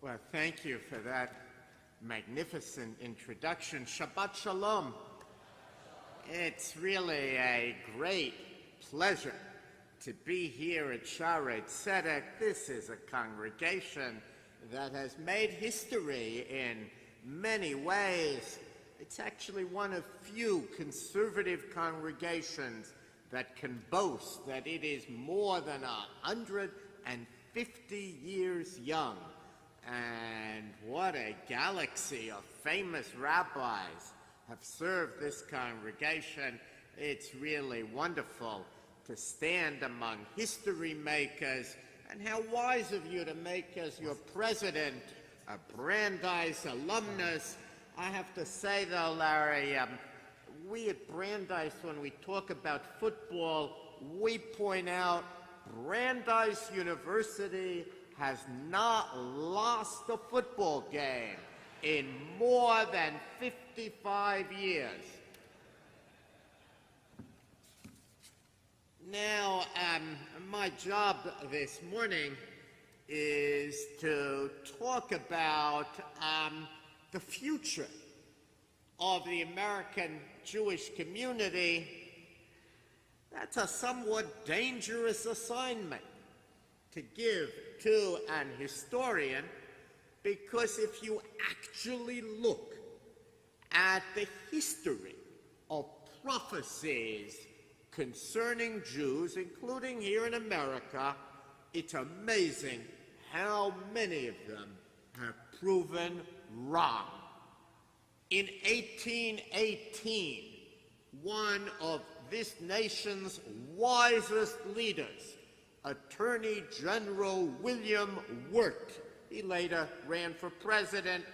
Well, thank you for that magnificent introduction. Shabbat Shalom. It's really a great pleasure to be here at Shaarei Tzedek. This is a congregation that has made history in many ways. It's actually one of few conservative congregations that can boast that it is more than 150 years young. And what a galaxy of famous rabbis have served this congregation. It's really wonderful to stand among history makers, and how wise of you to make as your president a Brandeis alumnus. I have to say, though, Larry, we at Brandeis, when we talk about football, we point out Brandeis University has not lost a football game in more than 55 years. Now, my job this morning is to talk about the future of the American Jewish community. That's a somewhat dangerous assignment to give to an historian, because if you actually look at the history of prophecies concerning Jews, including here in America, it's amazing how many of them have proven wrong. In 1818, one of this nation's wisest leaders, Attorney General William Wirt, he later ran for president,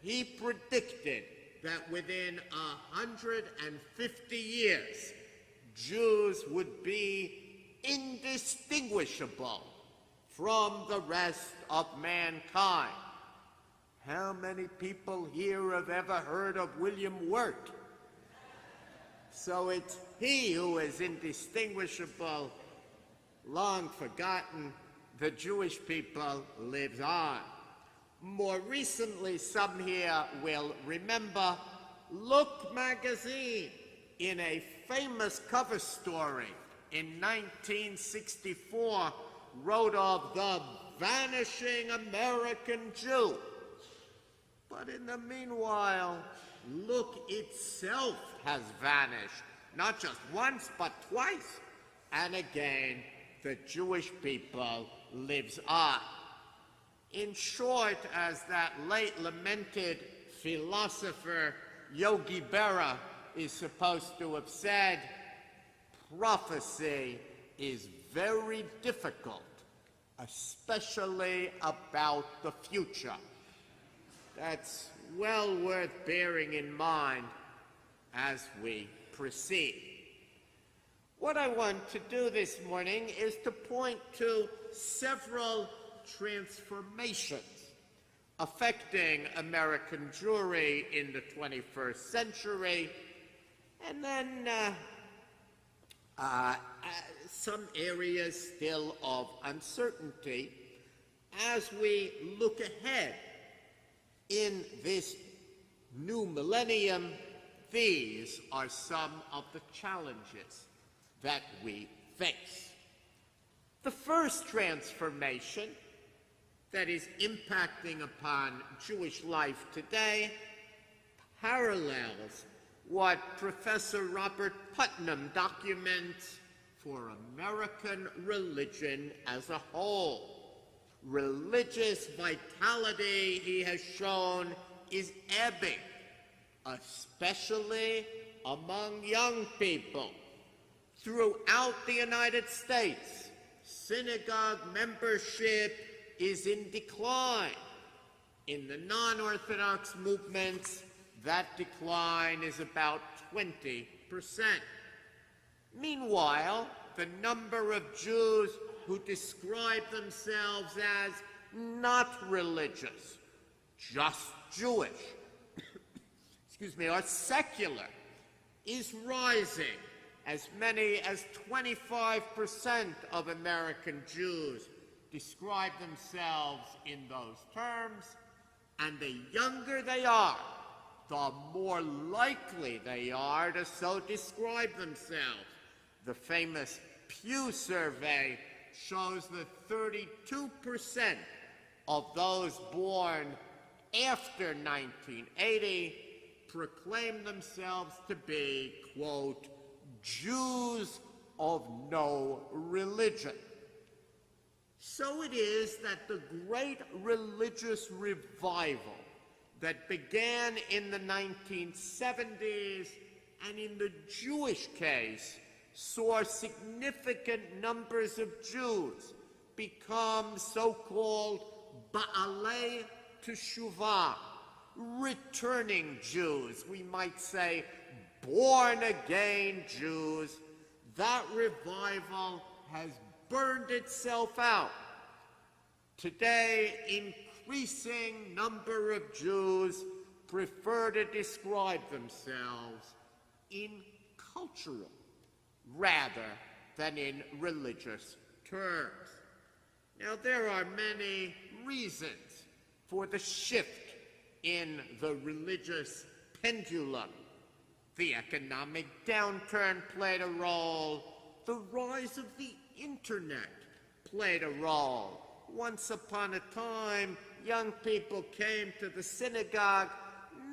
he predicted that within 150 years, Jews would be indistinguishable from the rest of mankind. How many people here have ever heard of William Wirt? So it's he who is indistinguishable. Long forgotten, the Jewish people lives on. More recently, some here will remember Look magazine, in a famous cover story in 1964, wrote of the vanishing American Jew. But in the meanwhile, Look itself has vanished, not just once, but twice. And again, the Jewish people lives on. In short, as that late lamented philosopher Yogi Berra is supposed to have said, prophecy is very difficult, especially about the future. That's well worth bearing in mind as we proceed. What I want to do this morning is to point to several transformations affecting American Jewry in the 21st century, and then some areas still of uncertainty as we look ahead in this new millennium. These are some of the challenges that we face. The first transformation that is impacting upon Jewish life today parallels what Professor Robert Putnam documents for American religion as a whole. Religious vitality, he has shown, is ebbing, especially among young people. Throughout the United States, synagogue membership is in decline. In the non-Orthodox movements, that decline is about 20%. Meanwhile, the number of Jews who describe themselves as not religious, just Jewish, or secular, is rising. As many as 25% of American Jews describe themselves in those terms, and the younger they are, the more likely they are to so describe themselves. The famous Pew survey shows that 32% of those born after 1980 proclaim themselves to be, quote, Jews of no religion. So it is that the great religious revival that began in the 1970s and in the Jewish case saw significant numbers of Jews become so-called Ba'alei Teshuvah, returning Jews, we might say born-again Jews. That revival has burned itself out. Today, increasing number of Jews prefer to describe themselves in cultural rather than in religious terms. Now, there are many reasons for the shift in the religious pendulum. The economic downturn played a role. The rise of the internet played a role. Once upon a time, young people came to the synagogue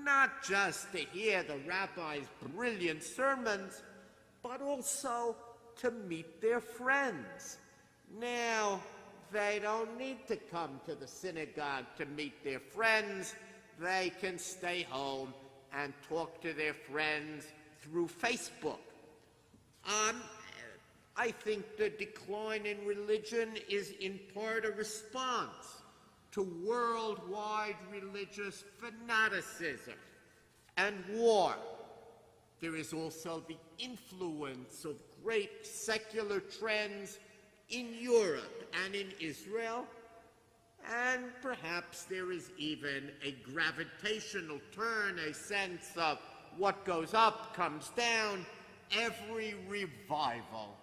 not just to hear the rabbi's brilliant sermons, but also to meet their friends. Now, they don't need to come to the synagogue to meet their friends. They can stay home and talk to their friends through Facebook. I think the decline in religion is in part a response to worldwide religious fanaticism and war. There is also the influence of great secular trends in Europe and in Israel, and perhaps there is even a gravitational turn, a sense of what goes up comes down. Every revival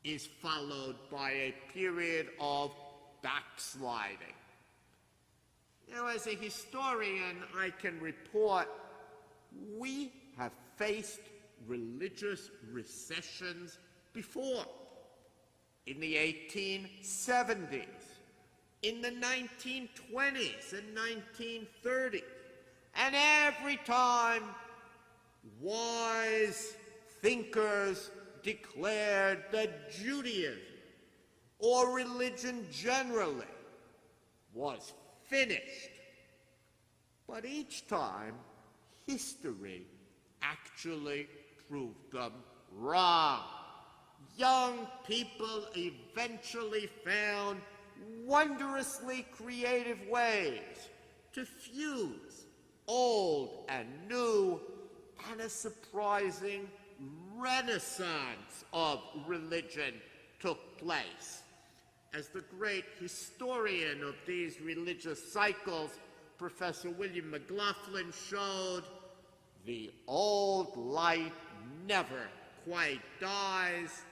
is followed by a period of backsliding. Now, as a historian, I can report we have faced religious recessions before. In the 1870s, in the 1920s and 1930s, and every time wise thinkers declared that Judaism, or religion generally, was finished. But each time, history actually proved them wrong. Young people eventually found wondrously creative ways to fuse old and new, and a surprising renaissance of religion took place. As the great historian of these religious cycles, Professor William McLaughlin showed, the old light never quite dies,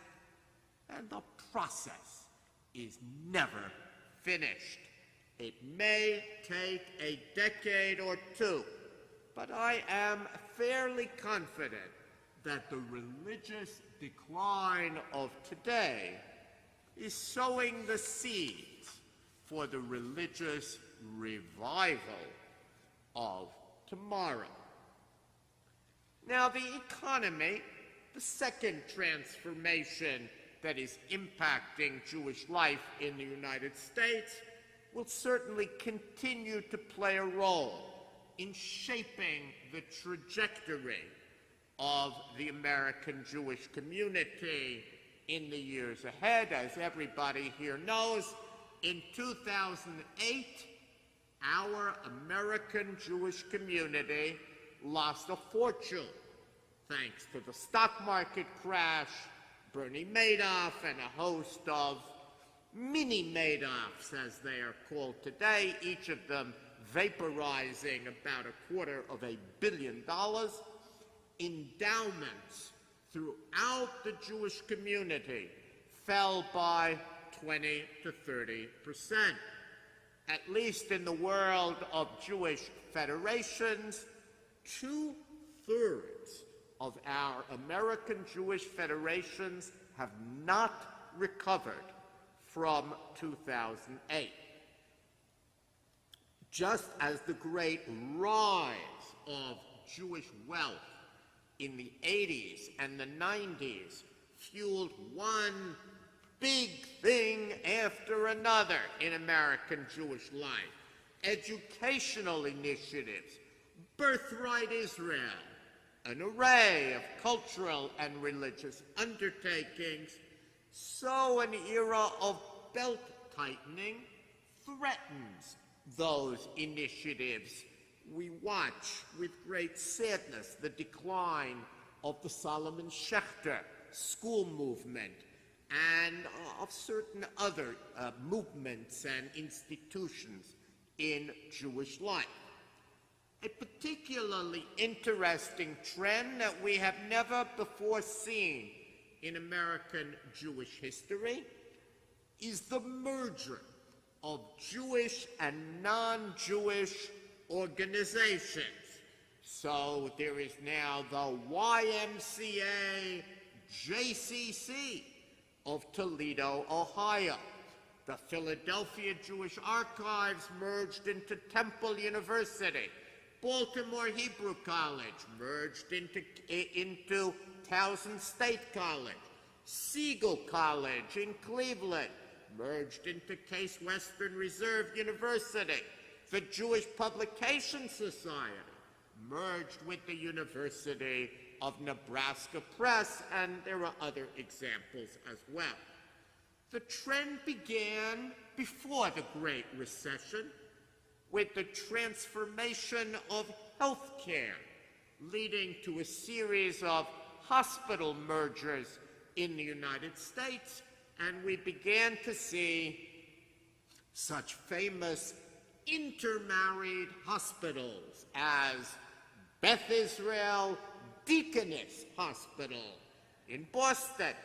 and the process is never finished. It may take a decade or two, but I am fairly confident that the religious decline of today is sowing the seeds for the religious revival of tomorrow. Now, the economy, the second transformation that is impacting Jewish life in the United States, will certainly continue to play a role in shaping the trajectory of the American Jewish community in the years ahead. As everybody here knows, in 2008, our American Jewish community lost a fortune thanks to the stock market crash, Bernie Madoff, and a host of mini Madoffs, as they are called today, each of them vaporizing about $250 million. Endowments throughout the Jewish community fell by 20 to 30%. At least in the world of Jewish federations, 2/3 of our American Jewish federations have not recovered from 2008. Just as the great rise of Jewish wealth in the 80s and the 90s fueled one big thing after another in American Jewish life: educational initiatives, Birthright Israel, an array of cultural and religious undertakings, so an era of belt-tightening threatens those initiatives. We watch with great sadness the decline of the Solomon Schechter school movement and of certain other movements and institutions in Jewish life. A particularly interesting trend that we have never before seen in American Jewish history is the merger of Jewish and non-Jewish organizations. So there is now the YMCA JCC of Toledo, Ohio. The Philadelphia Jewish Archives merged into Temple University. Baltimore Hebrew College merged into Towson State College. Siegel College in Cleveland merged into Case Western Reserve University. The Jewish Publication Society merged with the University of Nebraska Press, and there are other examples as well. The trend began before the Great Recession with the transformation of healthcare, leading to a series of hospital mergers in the United States, and we began to see such famous intermarried hospitals as Beth Israel Deaconess Hospital in Boston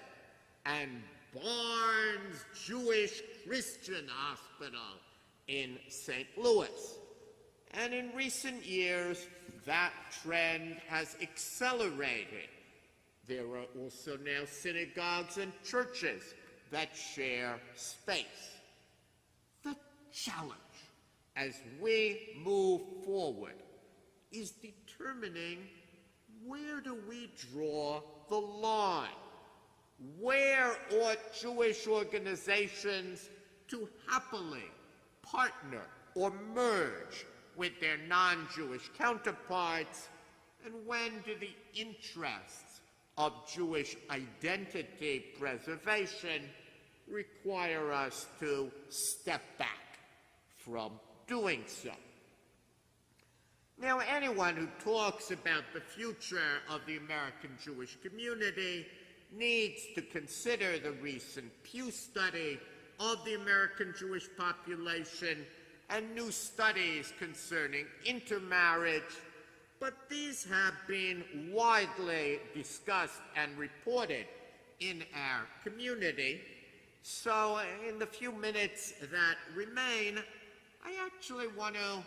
and Barnes Jewish Christian Hospital in St. Louis. And in recent years, that trend has accelerated. There are also now synagogues and churches that share space. The challenge as we move forward is determining, where do we draw the line? Where ought Jewish organizations to happily partner or merge with their non-Jewish counterparts, and when do the interests of Jewish identity preservation require us to step back from doing so? Now, anyone who talks about the future of the American Jewish community needs to consider the recent Pew study of the American Jewish population and new studies concerning intermarriage, but these have been widely discussed and reported in our community. So in the few minutes that remain, I actually want to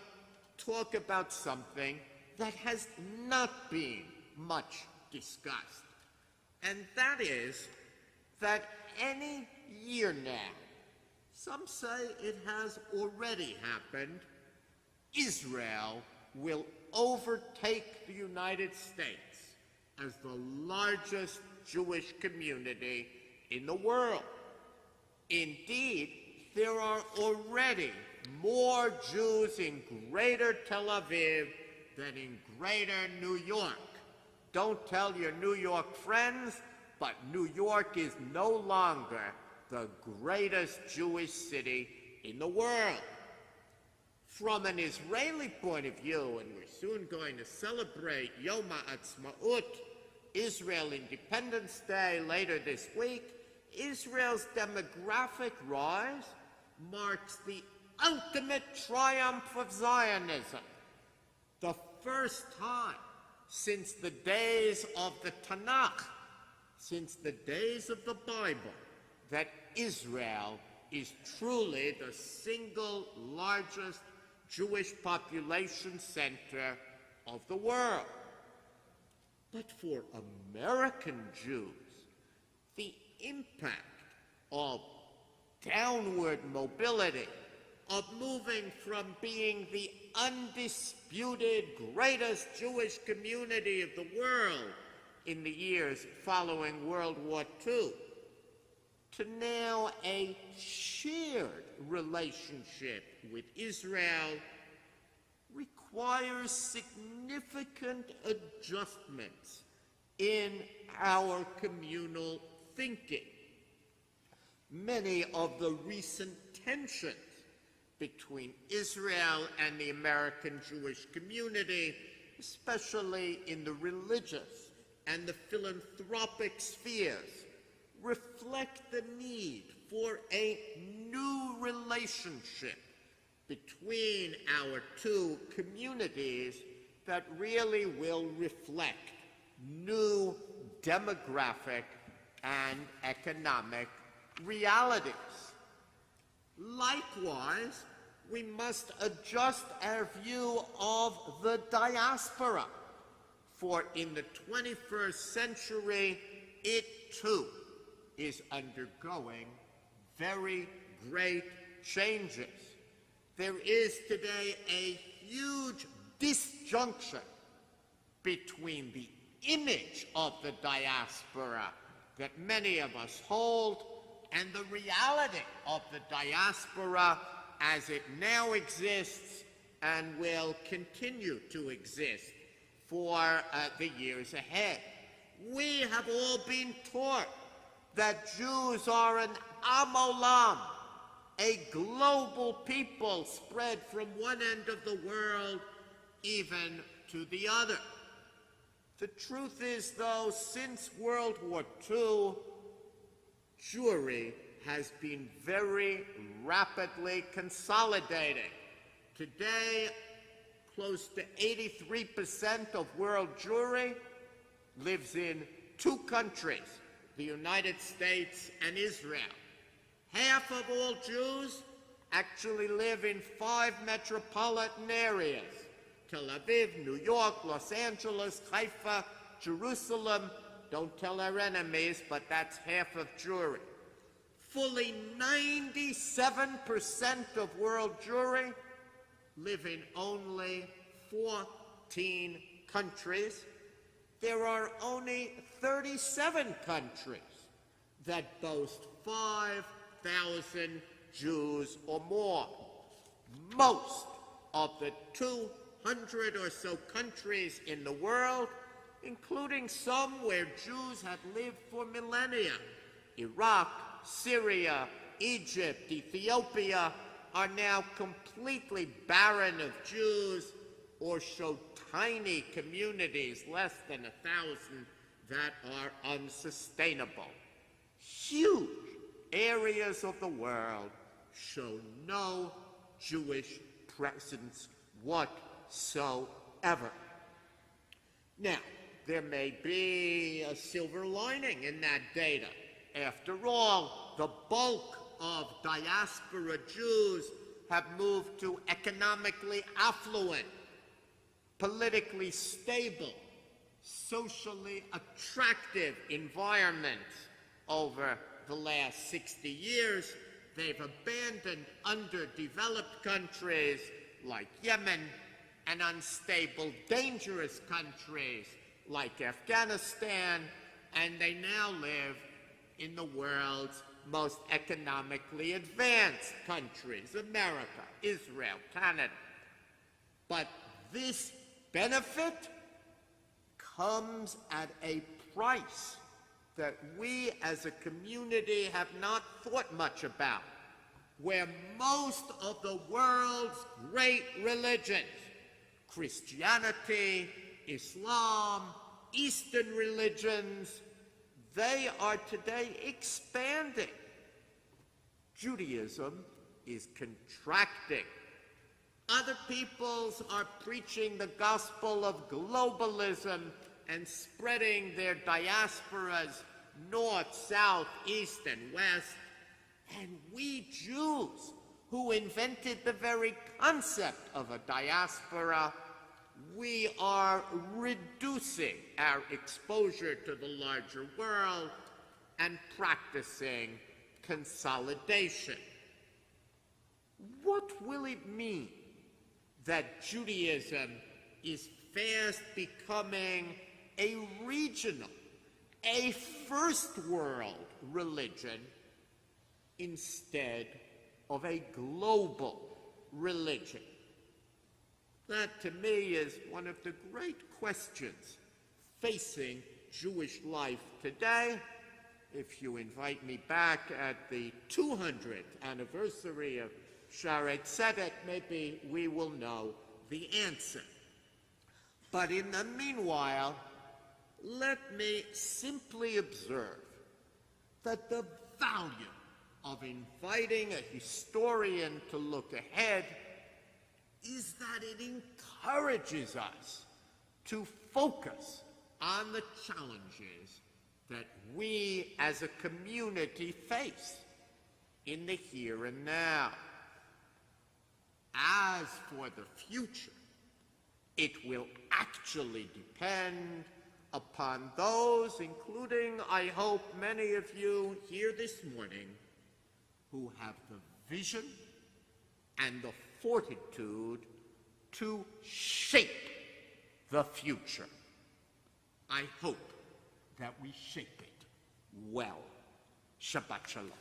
talk about something that has not been much discussed. And that is that any year now, some say it has already happened, Israel will overtake the United States as the largest Jewish community in the world. Indeed, there are already more Jews in Greater Tel Aviv than in Greater New York. Don't tell your New York friends, but New York is no longer the greatest Jewish city in the world. From an Israeli point of view, and we're soon going to celebrate Yom HaAtzmaut, Israel Independence Day later this week, Israel's demographic rise marks the ultimate triumph of Zionism. The first time since the days of the Tanakh, since the days of the Bible, that Israel is truly the single largest Jewish population center of the world. But for American Jews, the impact of downward mobility, of moving from being the undisputed greatest Jewish community of the world in the years following World War II, to now a shared relationship with Israel, requires significant adjustments in our communal thinking. Many of the recent tensions between Israel and the American Jewish community, especially in the religious and the philanthropic spheres, reflect the need for a new relationship between our two communities that really will reflect new demographic and economic realities. Likewise, we must adjust our view of the diaspora, for in the 21st century, it too is undergoing very great changes. There is today a huge disjunction between the image of the diaspora that many of us hold and the reality of the diaspora as it now exists and will continue to exist for the years ahead. We have all been taught that Jews are an am olam, a global people spread from one end of the world even to the other. The truth is, though, since World War II, Jewry has been very rapidly consolidating. Today, close to 83% of world Jewry lives in two countries, the United States and Israel. Half of all Jews actually live in 5 metropolitan areas: Tel Aviv, New York, Los Angeles, Haifa, Jerusalem. Don't tell our enemies, but that's half of Jewry. Fully 97% of world Jewry live in only 14 countries. There are only 37 countries that boast 5,000 Jews or more. Most of the 200 or so countries in the world, including some where Jews have lived for millennia, Iraq, Syria, Egypt, Ethiopia, are now completely barren of Jews or show tiny communities, less than 1,000, that are unsustainable. Huge areas of the world show no Jewish presence whatsoever. Now, there may be a silver lining in that data. After all, the bulk of diaspora Jews have moved to economically affluent, politically stable, socially attractive environments over the last 60 years. They've abandoned underdeveloped countries like Yemen and unstable, dangerous countries like Afghanistan, and they now live in the world's most economically advanced countries: America, Israel, Canada. But this benefit comes at a price that we as a community have not thought much about, where most of the world's great religions, Christianity, Islam, Eastern religions, they are today expanding. Judaism is contracting. Other peoples are preaching the gospel of globalism and spreading their diasporas north, south, east, and west. And we Jews, who invented the very concept of a diaspora, we are reducing our exposure to the larger world and practicing consolidation. What will it mean that Judaism is fast becoming a regional, a first world religion instead of a global religion? That, to me, is one of the great questions facing Jewish life today. If you invite me back at the 200th anniversary of Shaarei Tzedek, maybe we will know the answer. But in the meanwhile, let me simply observe that the value of inviting a historian to look ahead is that it encourages us to focus on the challenges that we as a community face in the here and now. As for the future, it will actually depend upon those, including, I hope, many of you here this morning, who have the vision and the fortitude to shape the future. I hope that we shape it well. Shabbat Shalom.